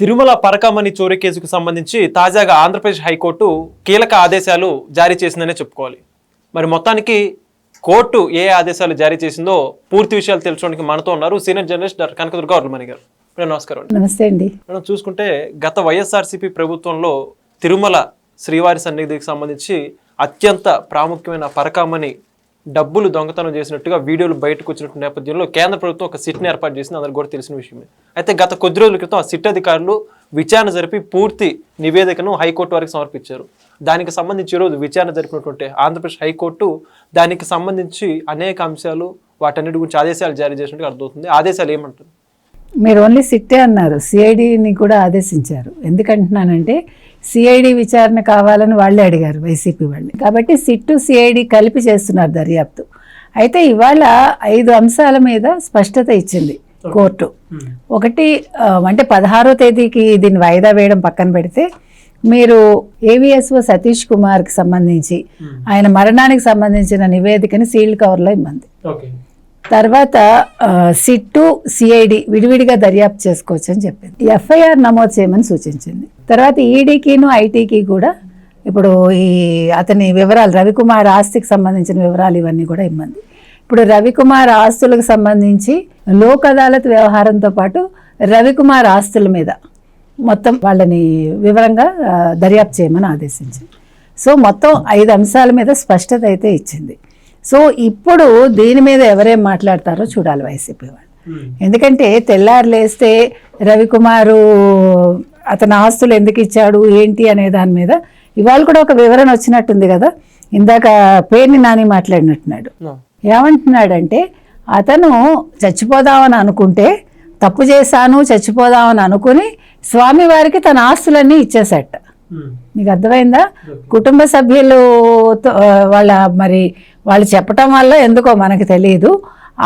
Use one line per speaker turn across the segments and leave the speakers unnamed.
తిరుమల పరకామణి చోరీ కేసుకు సంబంధించి తాజాగా ఆంధ్రప్రదేశ్ హైకోర్టు కీలక ఆదేశాలు జారీ చేసిందనే చెప్పుకోవాలి. మరి మొత్తానికి కోర్టు ఏ ఆదేశాలు జారీ చేసిందో పూర్తి విషయాలు తెలుసుకోవడానికి మనతో ఉన్నారు సీనియర్ జర్నలిస్ట్ డాక్టర్ కనకదుర్గ వర్లమణి గారు. నమస్కారం.
నమస్తే అండి.
మనం చూసుకుంటే గత వైఎస్ఆర్సీపీ ప్రభుత్వంలో తిరుమల శ్రీవారి సన్నిధికి సంబంధించి అత్యంత ప్రాముఖ్యమైన పరకామణి డబ్బులు దొంగతనం చేసినట్టుగా వీడియోలు బయటకు వచ్చినట్టు నేపథ్యంలో కేంద్ర ప్రభుత్వం ఒక సిట్ని ఏర్పాటు చేసింది, అందరికి కూడా తెలిసిన విషయమే. అయితే గత కొద్ది రోజుల క్రితం ఆ సిట్ అధికారులు విచారణ జరిపి పూర్తి నివేదికను హైకోర్టు వారికి సమర్పించారు. దానికి సంబంధించి ఈరోజు విచారణ జరిపినటువంటి ఆంధ్రప్రదేశ్ హైకోర్టు దానికి సంబంధించి అనేక అంశాలు వాటన్నిటి గురించి ఆదేశాలు జారీ చేసినట్టుగా అర్థమవుతుంది. ఆదేశాలు ఏమంటారు?
మీరు ఓన్లీ సిట్టే అన్నారు, సిఐడిని కూడా ఆదేశించారు. ఎందుకంటున్నానంటే సిఐడి విచారణ కావాలని వాళ్ళే అడిగారు, వైసీపీ వాళ్ళు. కాబట్టి సిట్టు సిఐడి కలిపి చేస్తున్నారు దర్యాప్తు. అయితే ఇవాళ 5 అంశాల మీద స్పష్టత ఇచ్చింది కోర్టు. ఒకటి అంటే 16వ తేదీకి దీన్ని వాయిదా వేయడం పక్కన పెడితే, మీరు ఏవిఎస్ఓ సతీష్ కుమార్కి సంబంధించి ఆయన మరణానికి సంబంధించిన నివేదికని సీల్డ్ కవర్లో ఇమ్మంది. తర్వాత సిట్టు సిఐడి విడివిడిగా దర్యాప్తు చేసుకోవచ్చు అని చెప్పింది. ఎఫ్ఐఆర్ నమోదు చేయమని సూచించింది. తర్వాత ఈడీకిను ఐటీకి కూడా ఇప్పుడు ఈ అతని వివరాలు, రవికుమార్ ఆస్తికి సంబంధించిన వివరాలు ఇవన్నీ కూడా ఇమ్మంది. ఇప్పుడు రవికుమార్ ఆస్తులకు సంబంధించి లోక్ అదాలత్ వ్యవహారంతో పాటు రవికుమార్ ఆస్తుల మీద మొత్తం వాళ్ళని వివరంగా దర్యాప్తు చేయమని ఆదేశించింది. సో మొత్తం 5 అంశాల మీద స్పష్టత అయితే ఇచ్చింది. సో ఇప్పుడు దీని మీద ఎవరేం మాట్లాడతారో చూడాలి వైసీపీ వాళ్ళు. ఎందుకంటే తెల్లారు లేస్తే రవికుమారు అతని ఆస్తులు ఎందుకు ఇచ్చాడు ఏంటి అనే దాని మీద ఇవాళ కూడా ఒక వివరణ వచ్చినట్టుంది కదా. ఇందాక పేరుని నాని మాట్లాడినట్టున్నాడు. ఏమంటున్నాడంటే, అతను చచ్చిపోదామని అనుకుంటే, తప్పు చేశాను చచ్చిపోదామని అనుకుని స్వామివారికి తన ఆస్తులన్నీ ఇచ్చేసట. మీకు అర్థమైందా? కుటుంబ సభ్యులు వాళ్ళు చెప్పటం వల్ల ఎందుకో మనకు తెలియదు,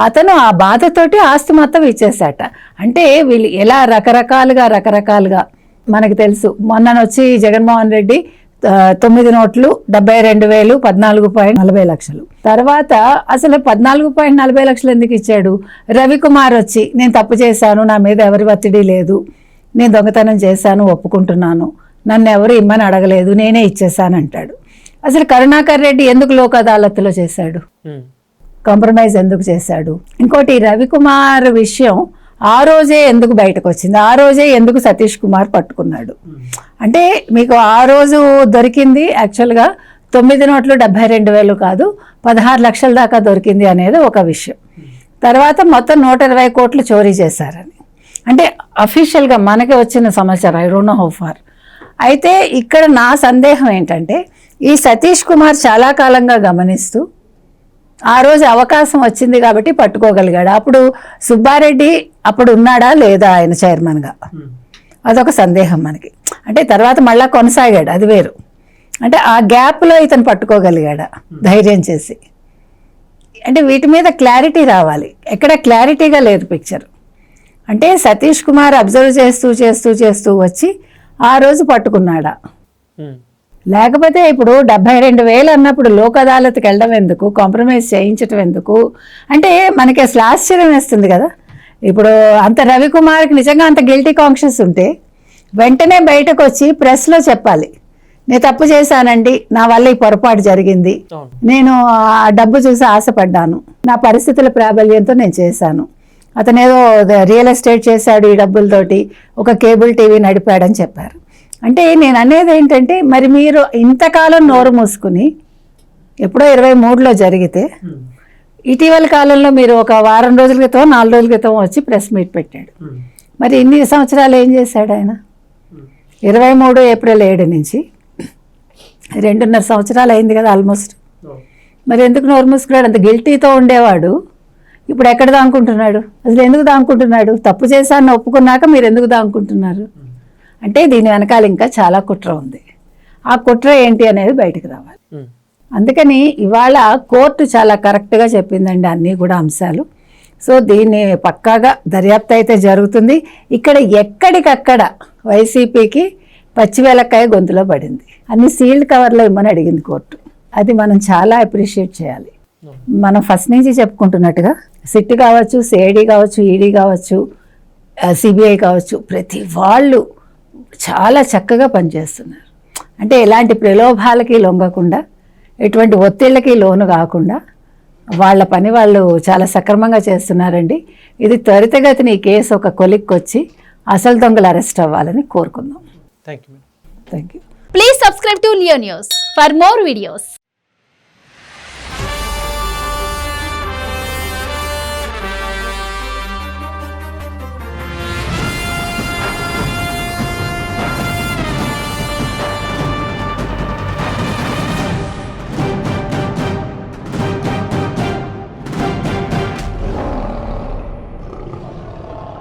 అతను ఆ బాధతోటి ఆస్తి మొత్తం ఇచ్చేసాట. అంటే వీళ్ళు ఎలా రకరకాలుగా మనకు తెలుసు. మొన్ననొచ్చి జగన్మోహన్ రెడ్డి 9 నోట్లు 72,000 14.40 లక్షలు. తర్వాత అసలు 14.40 లక్షలు ఎందుకు ఇచ్చాడు? రవికుమార్ వచ్చి నేను తప్పు చేశాను, నా మీద ఎవరి ఒత్తిడి లేదు, నేను దొంగతనం చేశాను ఒప్పుకుంటున్నాను, నన్ను ఎవరు ఇమ్మని అడగలేదు, నేనే ఇచ్చేసాను అంటాడు. అసలు కరుణాకర్ రెడ్డి ఎందుకు లోక్ అదాలత్లో చేశాడు? కాంప్రమైజ్ ఎందుకు చేశాడు? ఇంకోటి రవికుమార్ విషయం ఆ రోజే ఎందుకు బయటకు వచ్చింది? ఆ రోజే ఎందుకు సతీష్ కుమార్ పట్టుకున్నాడు? అంటే మీకు ఆ రోజు దొరికింది యాక్చువల్గా 9 నోట్లు 72,000 కాదు 16 లక్షల దాకా దొరికింది అనేది ఒక విషయం. తర్వాత మొత్తం 120 కోట్లు చోరీ చేశారని అంటే అఫీషియల్గా మనకి వచ్చిన సమాచారం. I don't know how far. అయితే ఇక్కడ నా సందేహం ఏంటంటే, ఈ సతీష్ కుమార్ చాలా కాలంగా గమనిస్తూ ఆ రోజు అవకాశం వచ్చింది కాబట్టి పట్టుకోగలిగాడు. అప్పుడు సుబ్బారెడ్డి అప్పుడు ఉన్నాడా లేదా ఆయన చైర్మన్గా, అదొక సందేహం మనకి. అంటే తర్వాత మళ్ళా కొనసాగాడు, అది వేరు. అంటే ఆ గ్యాప్లో ఇతను పట్టుకోగలిగాడా ధైర్యం చేసి? అంటే వీటి మీద క్లారిటీ రావాలి. ఎక్కడ క్లారిటీగా లేదు పిక్చర్. అంటే సతీష్ కుమార్ అబ్జర్వ్ చేస్తూ వచ్చి ఆ రోజు పట్టుకున్నాడా? లేకపోతే ఇప్పుడు 72,000 అన్నప్పుడు లోక్ అదాలత్కి వెళ్ళడం ఎందుకు, కాంప్రమైజ్ చేయించడం ఎందుకు? అంటే మనకి అసలు ఆశ్చర్యం వేస్తుంది కదా. ఇప్పుడు అంత రవికుమార్కి నిజంగా అంత గిల్టీ కాన్షియస్ ఉంటే వెంటనే బయటకు వచ్చి ప్రెస్లో చెప్పాలి, నేను తప్పు చేశానండి, నా వల్ల ఈ పొరపాటు జరిగింది, నేను ఆ డబ్బు చూసి ఆశపడ్డాను, నా పరిస్థితుల ప్రాబల్యంతో నేను చేశాను, అతను ఏదో రియల్ ఎస్టేట్ చేశాడు ఈ డబ్బులతోటి, ఒక కేబుల్ టీవీ నడిపాడని చెప్పారు. అంటే నేను అనేది ఏంటంటే, మరి మీరు ఇంతకాలం నోరు మూసుకుని ఎప్పుడో 23లో జరిగితే ఇటీవల కాలంలో మీరు ఒక వారం రోజుల క్రితం 4 రోజుల క్రితం వచ్చి ప్రెస్ మీట్ పెట్టాడు. మరి ఇన్ని సంవత్సరాలు ఏం చేశాడు ఆయన? 23 ఏప్రిల్ 7 నుంచి 2.5 సంవత్సరాలు అయింది కదా ఆల్మోస్ట్. మరి ఎందుకు నోరు మూసుకున్నాడు? అంత గిల్టీతో ఉండేవాడు ఇప్పుడు ఎక్కడ దాంకుంటున్నాడు? అసలు ఎందుకు దాంకుంటున్నాడు? తప్పు చేశాను ఒప్పుకున్నాక మీరు ఎందుకు దాంకుంటున్నారు? అంటే దీని వెనకాల ఇంకా చాలా కుట్ర ఉంది. ఆ కుట్ర ఏంటి అనేది బయటకు రావాలి. అందుకని ఇవాళ కోర్టు చాలా కరెక్ట్గా చెప్పిందండి అన్నీ కూడా అంశాలు. సో దీన్ని పక్కాగా దర్యాప్తు అయితే జరుగుతుంది. ఇక్కడ ఎక్కడికక్కడ వైసీపీకి పచ్చివేలకాయ గొంతులో పడింది. అన్ని సీల్డ్ కవర్లో ఇమ్మని అడిగింది కోర్టు. అది మనం చాలా అప్రిషియేట్ చేయాలి. మనం ఫస్ట్ నుంచి చెప్పుకుంటున్నట్టుగా సిట్ కావచ్చు, సిఐడి కావచ్చు, ఈడీ కావచ్చు, సిబిఐ కావచ్చు, ప్రతి వాళ్ళు చాలా చక్కగా పనిచేస్తున్నారు. అంటే ఎలాంటి ప్రలోభాలకి లొంగకుండా, ఎటువంటి ఒత్తిళ్ళకి లోను కాకుండా వాళ్ళ పని వాళ్ళు చాలా సక్రమంగా చేస్తున్నారండి. ఇది త్వరితగతిని ఈ కేసు ఒక కొలిక్కొచ్చి అసలు దొంగలు అరెస్ట్ అవ్వాలని కోరుకుందాం.
Thank you.
Thank you.
Please subscribe to Leo News for more videos.